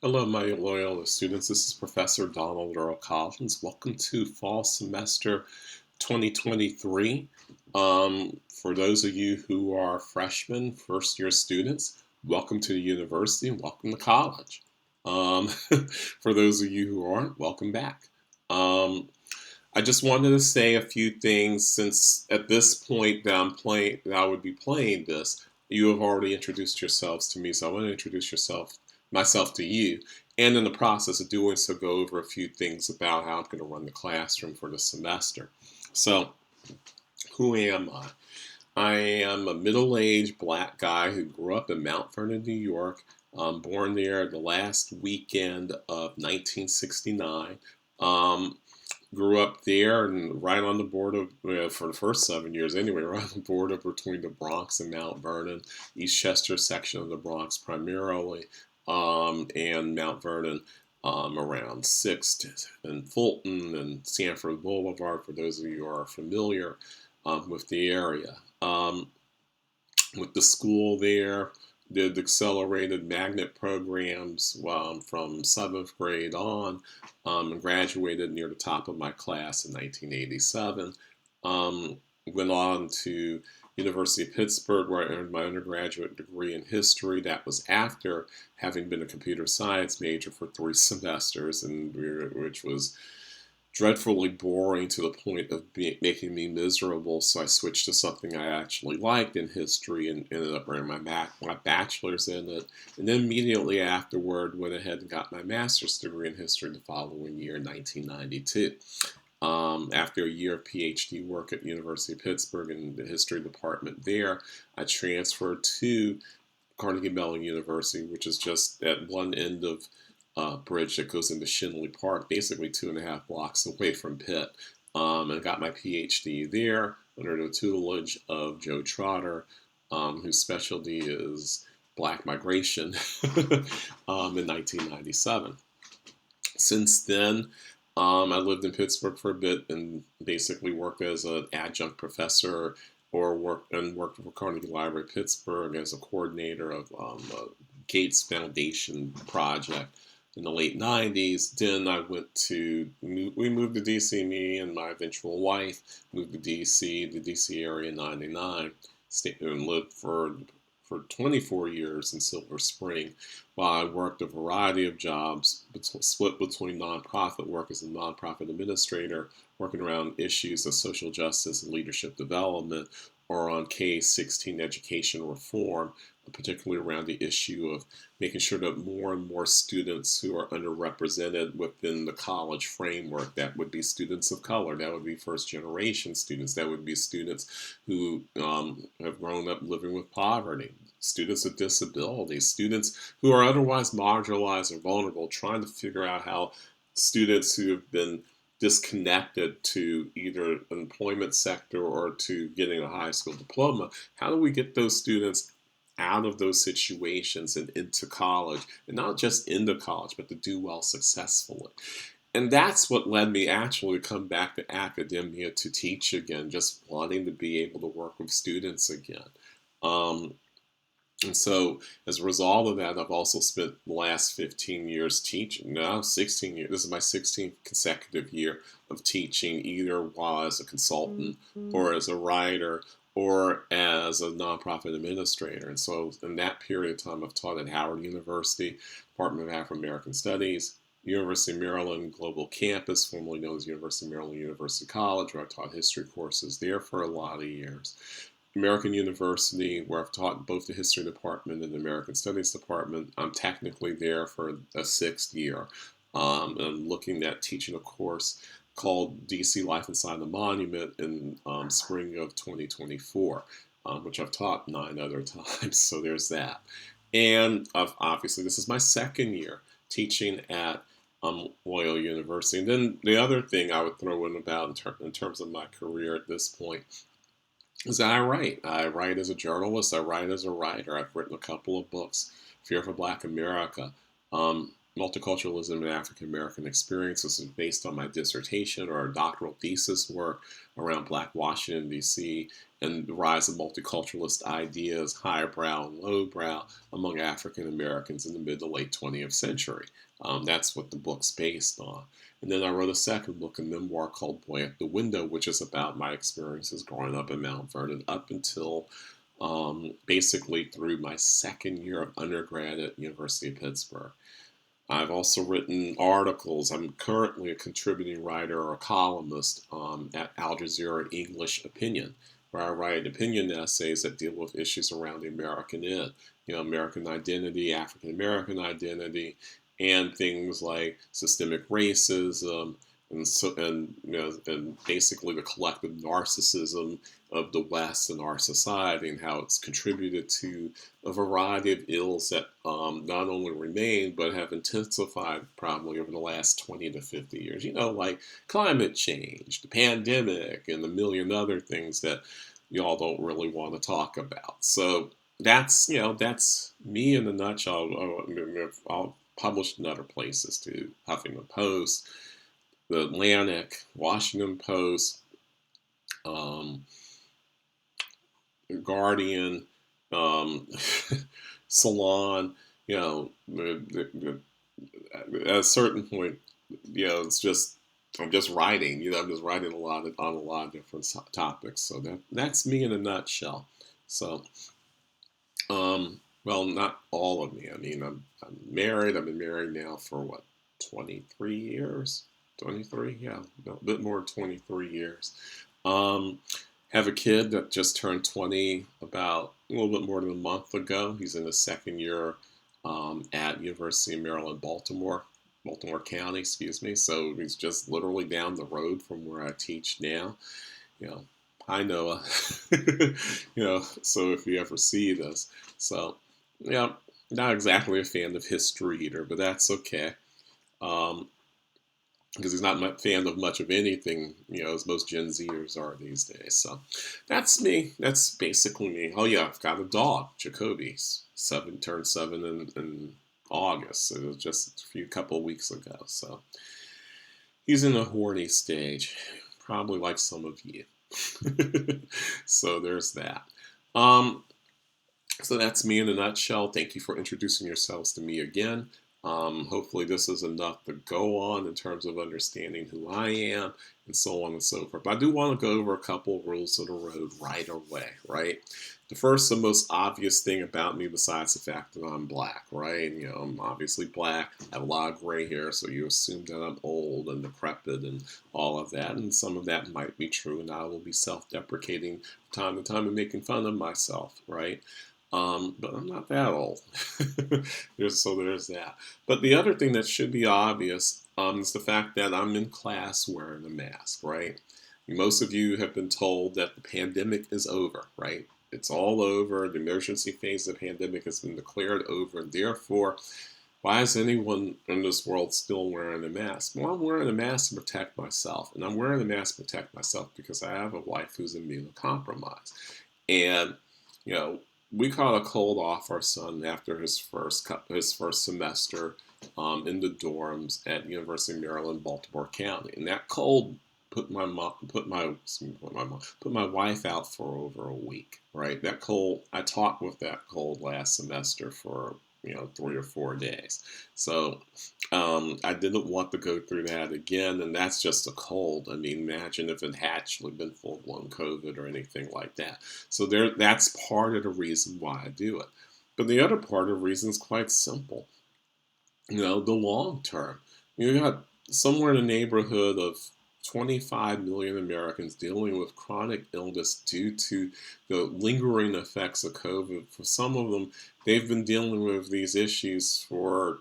Hello, my Loyola students. This is Professor Donald Earl Collins. Welcome to fall semester 2023. For those of you who are freshmen, first year students, welcome to the university and welcome to college. For those of you who aren't, welcome back. Um, I just wanted to say a few things since at this point that I would be playing this, you have already introduced yourselves to me, so I want to introduce myself to you, and in the process of doing so, go over a few things about how I'm going to run the classroom for the semester. So, who am I? I am a middle-aged black guy who grew up in Mount Vernon, New York. Born there the last weekend of 1969. Um, Grew up there and right on the border, for the first 7 years anyway, right on the border between the Bronx and Mount Vernon, Eastchester section of the Bronx primarily, and Mount Vernon around 6th and Fulton and Sanford Boulevard, for those of you who are familiar with the area. With the school there, did accelerated magnet programs from 7th grade on, and graduated near the top of my class in 1987. Went on to University of Pittsburgh, where I earned my undergraduate degree in history. That was after having been a computer science major for 3 semesters, and which was dreadfully boring to the point of making me miserable. So I switched to something I actually liked in history and ended up earning my bachelor's in it. And then immediately afterward, went ahead and got my master's degree in history the following year, 1992. After a year of PhD work at the University of Pittsburgh in the history department there, I transferred to Carnegie Mellon University, which is just at one end of bridge that goes into Shinley Park, basically 2.5 blocks away from Pitt, and got my PhD there under the tutelage of Joe Trotter, whose specialty is Black migration, in 1997. Since then, I lived in Pittsburgh for a bit and basically worked as an adjunct professor or worked for Carnegie Library Pittsburgh as a coordinator of a Gates Foundation project in the late 90s. Then we moved to DC, me and my eventual wife moved to DC, the DC area in 99, stayed and lived for 24 years in Silver Spring, while I worked a variety of jobs, split between nonprofit work as a nonprofit administrator, working around issues of social justice and leadership development, or on K-16 education reform, particularly around the issue of making sure that more and more students who are underrepresented within the college framework, that would be students of color, that would be first generation students, that would be students who have grown up living with poverty, students with disabilities, students who are otherwise marginalized or vulnerable, trying to figure out how students who have been disconnected to either an employment sector or to getting a high school diploma, how do we get those students out of those situations and into college, and not just into college, but to do well successfully. And that's what led me actually to come back to academia to teach again, just wanting to be able to work with students again. Um, and so, as a result of that, I've also spent the last 15 years teaching. Now, 16 years. This is my 16th consecutive year of teaching, either while as a consultant or as a writer or as a nonprofit administrator. And so, in that period of time, I've taught at Howard University, Department of African American Studies, University of Maryland Global Campus, formerly known as University of Maryland University College, where I taught history courses there for a lot of years. American University, where I've taught both the history department and the American Studies department. I'm technically there for a 6th year. I'm looking at teaching a course called DC Life Inside the Monument in spring of 2024, which I've taught 9 other times. So there's that. And obviously, this is my 2nd year teaching at Loyola University. And then the other thing I would throw in about in terms of my career at this point is that I write. I write as a journalist. I write as a writer. I've written a couple of books. Fear for Black America, Multiculturalism and African American Experiences is based on my dissertation or doctoral thesis work around Black Washington, D.C., and the rise of multiculturalist ideas, highbrow and lowbrow, among African Americans in the mid to late 20th century. That's what the book's based on. And then I wrote a second book, a memoir called Boy at the Window, which is about my experiences growing up in Mount Vernon up until basically through my second year of undergrad at University of Pittsburgh. I've also written articles. I'm currently a contributing writer or a columnist at Al Jazeera English Opinion, where I write opinion essays that deal with issues around the American id, American identity, African American identity, and things like systemic racism, and basically the collective narcissism of the West and our society, and how it's contributed to a variety of ills that not only remain but have intensified probably over the last 20 to 50 years. Like climate change, the pandemic, and a million other things that y'all don't really want to talk about. So that's me in a nutshell. I'll publish in other places too: Huffington Post, the Atlantic, Washington Post, um, Guardian, Salon. At a certain point, it's just I'm just writing. I'm just writing on a lot of different topics. So that's me in a nutshell. So, well, not all of me. I mean, I'm married. I've been married now for what, 23 years? 23, yeah, no, a bit more than 23 years. Um, have a kid that just turned 20 about a little bit more than a month ago. He's in his second year at University of Maryland, Baltimore County, excuse me. So he's just literally down the road from where I teach now. You know, Hi Noah. So if you ever see this, so yeah, not exactly a fan of history either, but that's okay. Um, because he's not a fan of much of anything, as most Gen Zers are these days. So that's me. That's basically me. Oh yeah, I've got a dog, Jacoby. Turned 7 in August. It was just a couple of weeks ago. So he's in a horny stage, probably like some of you. So there's that. Um, so that's me in a nutshell. Thank you for introducing yourselves to me again. Hopefully this is enough to go on in terms of understanding who I am and so on and so forth. But I do want to go over a couple of rules of the road right away, right? The first and most obvious thing about me, besides the fact that I'm black, right? I'm obviously black, I have a lot of gray hair, so you assume that I'm old and decrepit and all of that. And some of that might be true, and I will be self-deprecating from time to time and making fun of myself, right? But I'm not that old. So there's that. But the other thing that should be obvious is the fact that I'm in class wearing a mask, right? Most of you have been told that the pandemic is over, right? It's all over. The emergency phase of the pandemic has been declared over, and therefore, why is anyone in this world still wearing a mask? Well, I'm wearing a mask to protect myself, and I'm wearing a mask to protect myself because I have a wife who's immunocompromised. And, you know, we caught a cold off our son after his first semester in the dorms at University of Maryland, Baltimore County, and that cold put my wife out for over a week. Right, that cold. I taught with that cold last semester for 3 or 4 days. So I didn't want to go through that again, and that's just a cold. I mean, imagine if it had actually been full-blown COVID or anything like that. So that's part of the reason why I do it. But the other part of the reason is quite simple. The long term. You got somewhere in the neighborhood of 25 million Americans dealing with chronic illness due to the lingering effects of COVID. For some of them, they've been dealing with these issues for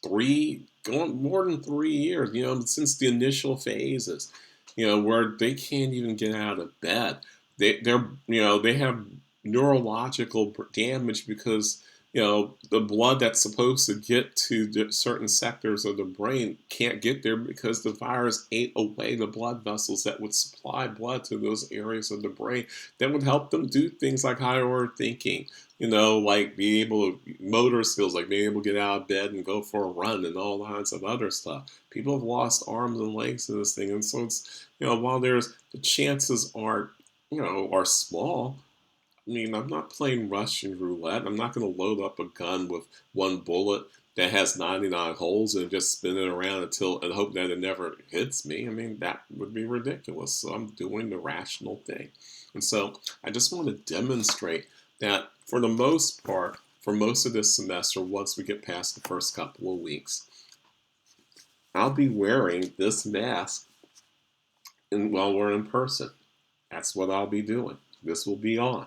going more than 3 years, since the initial phases, where they can't even get out of bed. They have neurological damage because the blood that's supposed to get to certain sectors of the brain can't get there because the virus ate away the blood vessels that would supply blood to those areas of the brain that would help them do things like higher order thinking, like being able to, motor skills, like being able to get out of bed and go for a run and all kinds of other stuff. People have lost arms and legs to this thing. And so it's, while there's the chances are small. I mean, I'm not playing Russian roulette. I'm not going to load up a gun with one bullet that has 99 holes and just spin it around and hope that it never hits me. I mean, that would be ridiculous. So I'm doing the rational thing. And so I just want to demonstrate that for the most part, for most of this semester, once we get past the first couple of weeks, I'll be wearing this mask while we're in person. That's what I'll be doing. This will be on.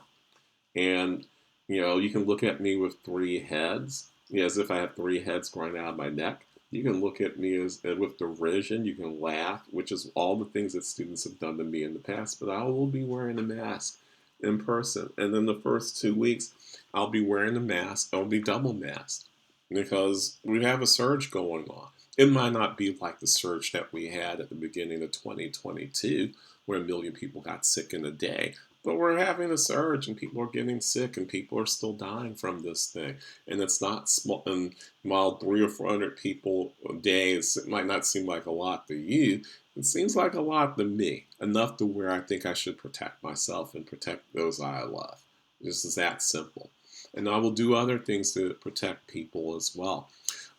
And, you can look at me with three heads, as if I have three heads growing out of my neck. You can look at me as with derision. You can laugh, which is all the things that students have done to me in the past. But I will be wearing a mask in person. And then the first 2 weeks, I'll be wearing a mask. I'll be double masked because we have a surge going on. It might not be like the surge that we had at the beginning of 2022, where a million people got sick in a day. But we're having a surge and people are getting sick and people are still dying from this thing. And it's not small. And while 300 or 400 people a day, it might not seem like a lot to you, it seems like a lot to me. Enough to where I think I should protect myself and protect those I love. Just is that simple. And I will do other things to protect people as well.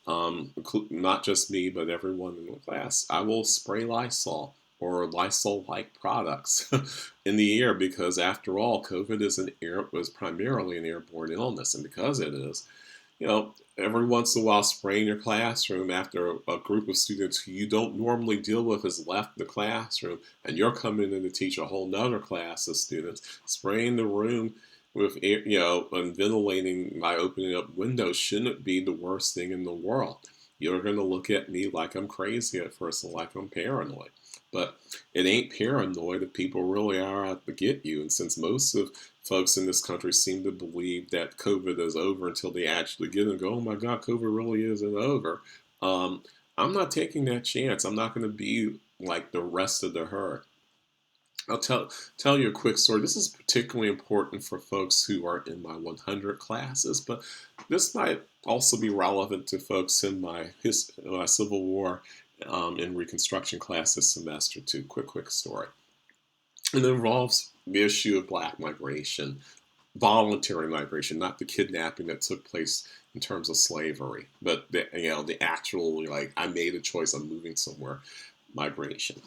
Not just me, but everyone in the class. I will spray Lysol or Lysol-like products in the air because, after all, COVID was primarily an airborne illness, and because it is, every once in a while, spraying your classroom after a group of students who you don't normally deal with has left the classroom, and you're coming in to teach a whole nother class of students, spraying the room with air, and ventilating by opening up windows shouldn't be the worst thing in the world. You're going to look at me like I'm crazy at first and like I'm paranoid. But it ain't paranoid if people really are out to get you. And since most of folks in this country seem to believe that COVID is over until they actually get it and go, oh my God, COVID really isn't over. I'm not taking that chance. I'm not going to be like the rest of the herd. I'll tell you a quick story. This is particularly important for folks who are in my 100 classes, but this might also be relevant to folks in my Civil War and Reconstruction class this semester too. Quick story. It involves the issue of black migration, voluntary migration, not the kidnapping that took place in terms of slavery, but the actual, like, I made a choice, I'm moving somewhere, migration.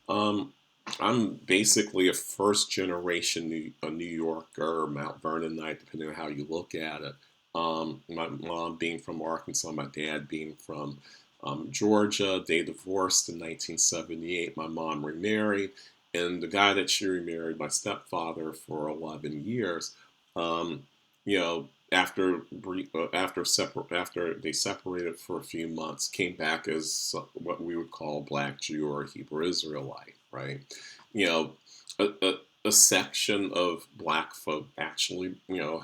Um, I'm basically a first generation New Yorker, Mount Vernonite, depending on how you look at it. My mom being from Arkansas, my dad being from Georgia. They divorced in 1978. My mom remarried, and the guy that she remarried, my stepfather, for 11 years. Um, after they separated for a few months, came back as what we would call Black Jew or Hebrew Israelite, right? You know, a, a, a section of Black folk actually,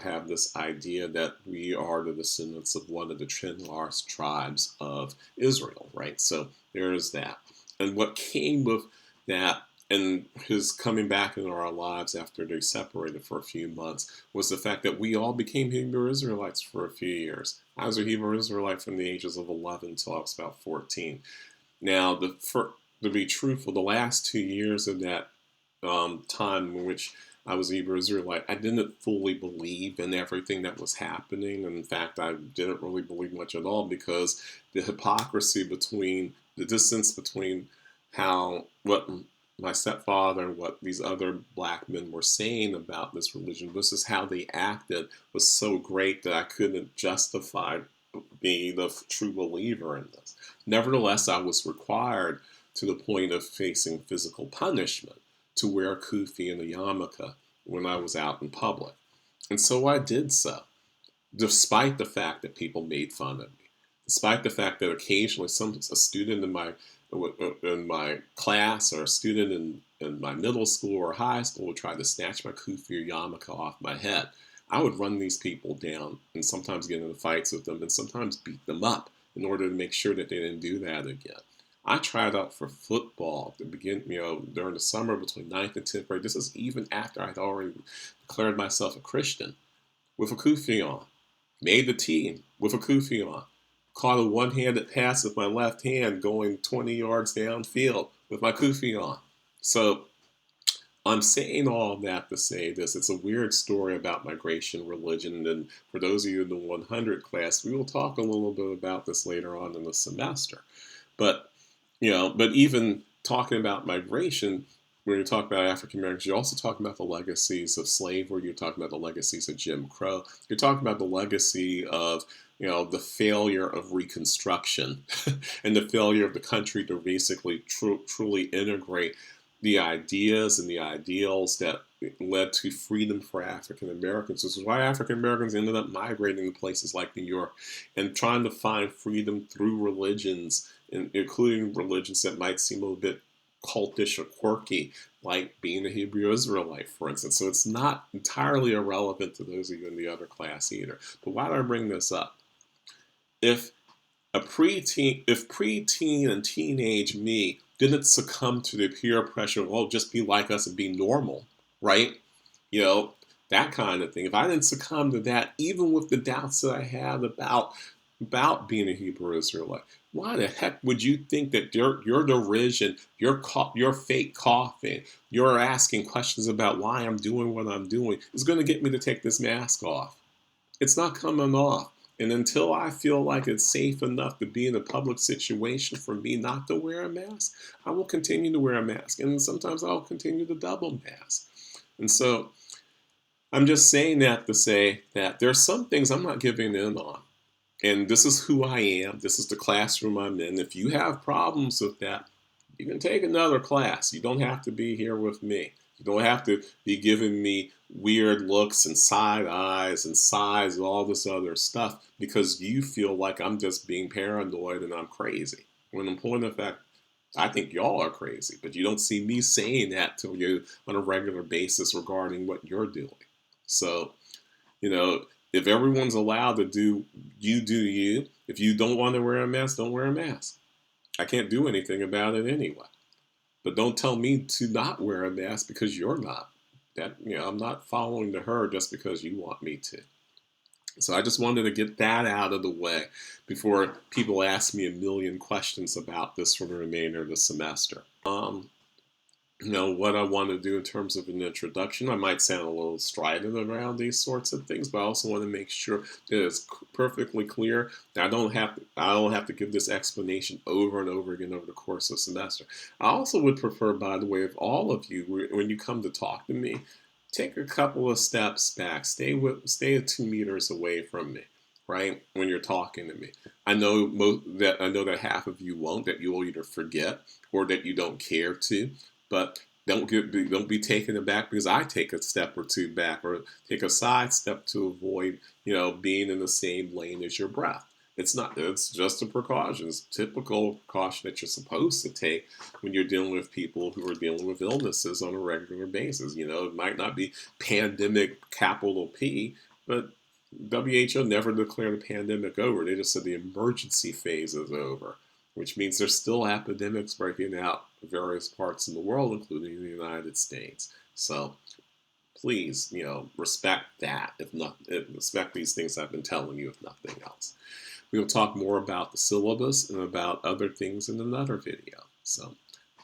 have this idea that we are the descendants of one of the 10 lost tribes of Israel, right? So there is that, and what came with that and his coming back into our lives after they separated for a few months was the fact that we all became Hebrew Israelites for a few years. I was a Hebrew Israelite from the ages of 11 until I was about 14. Now, to be truthful, the last 2 years of that time in which I was a Hebrew Israelite, I didn't fully believe in everything that was happening. And in fact, I didn't really believe much at all because the hypocrisy between the distance between what my stepfather and what these other black men were saying about this religion versus how they acted was so great that I couldn't justify being the true believer in this. Nevertheless, I was required to the point of facing physical punishment to wear a kufi and a yarmulke when I was out in public. And so I did so, despite the fact that people made fun of me, despite the fact that occasionally a student in my class or a student in my middle school or high school would try to snatch my kufi or yarmulke off my head. I would run these people down and sometimes get into fights with them and sometimes beat them up in order to make sure that they didn't do that again. I tried out for football to begin, during the summer between ninth and 10th grade. This is even after I'd already declared myself a Christian with a kufi on. Made the team with a kufi on. Caught a one-handed pass with my left hand going 20 yards downfield with my kufi on. So I'm saying all that to say this. It's a weird story about migration, religion, and for those of you in the 100 class, we will talk a little bit about this later on in the semester. But but even talking about migration, when you talk about African Americans, you're also talking about the legacies of slavery. You're talking about the legacies of Jim Crow. You're talking about the legacy of the failure of Reconstruction and the failure of the country to basically truly integrate the ideas and the ideals that led to freedom for African Americans. This is why African Americans ended up migrating to places like New York and trying to find freedom through religions, including religions that might seem a little bit cultish or quirky, like being a Hebrew Israelite, for instance. So it's not entirely irrelevant to those of you in the other class either. But why do I bring this up? If preteen and teenage me didn't succumb to the peer pressure, well, just be like us and be normal, right? You know, that kind of thing. If I didn't succumb to that, even with the doubts that I have about being a Hebrew Israelite, why the heck would you think that your derision, your fake coughing, your asking questions about why I'm doing what I'm doing is going to get me to take this mask off? It's not coming off. And until I feel like it's safe enough to be in a public situation for me not to wear a mask, I will continue to wear a mask. And sometimes I'll continue to double mask. And so I'm just saying that to say that there are some things I'm not giving in on. And this is who I am. This is the classroom I'm in. If you have problems with that, you can take another class. You don't have to be here with me. You don't have to be giving me weird looks and side eyes and sighs and all this other stuff because you feel like I'm just being paranoid and I'm crazy. When in point of fact, I think y'all are crazy, but you don't see me saying that to you on a regular basis regarding what you're doing. So, if everyone's allowed to do you. If you don't want to wear a mask, don't wear a mask. I can't do anything about it anyway. But don't tell me to not wear a mask because you're not. I'm not following the herd just because you want me to. So I just wanted to get that out of the way before people ask me a million questions about this for the remainder of the semester. What I want to do in terms of an introduction. I might sound a little strident around these sorts of things, but I also want to make sure that it's perfectly clear that I don't have to give this explanation over and over again over the course of the semester. I also would prefer, by the way, if all of you, when you come to talk to me, take a couple of steps back. Stay 2 meters away from me, right? When you're talking to me. I know that half of you won't, that you will either forget or that you don't care to. But don't be taken aback because I take a step or two back or take a side step to avoid being in the same lane as your breath. It's just a precaution. It's typical precaution that you're supposed to take when you're dealing with people who are dealing with illnesses on a regular basis. It might not be pandemic capital P, but WHO never declared a pandemic over. They just said the emergency phase is over, which means there's still epidemics breaking out in various parts of the world, including the United States. So please, respect that. Respect these things I've been telling you, if nothing else. We will talk more about the syllabus and about other things in another video. So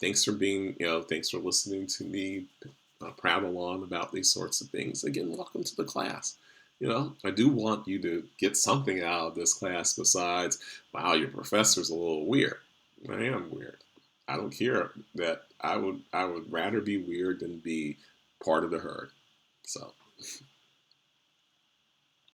thanks for listening to me prattle on about these sorts of things. Again, welcome to the class. I do want you to get something out of this class besides, wow, your professor's a little weird. I am weird. I don't care that I would rather be weird than be part of the herd. So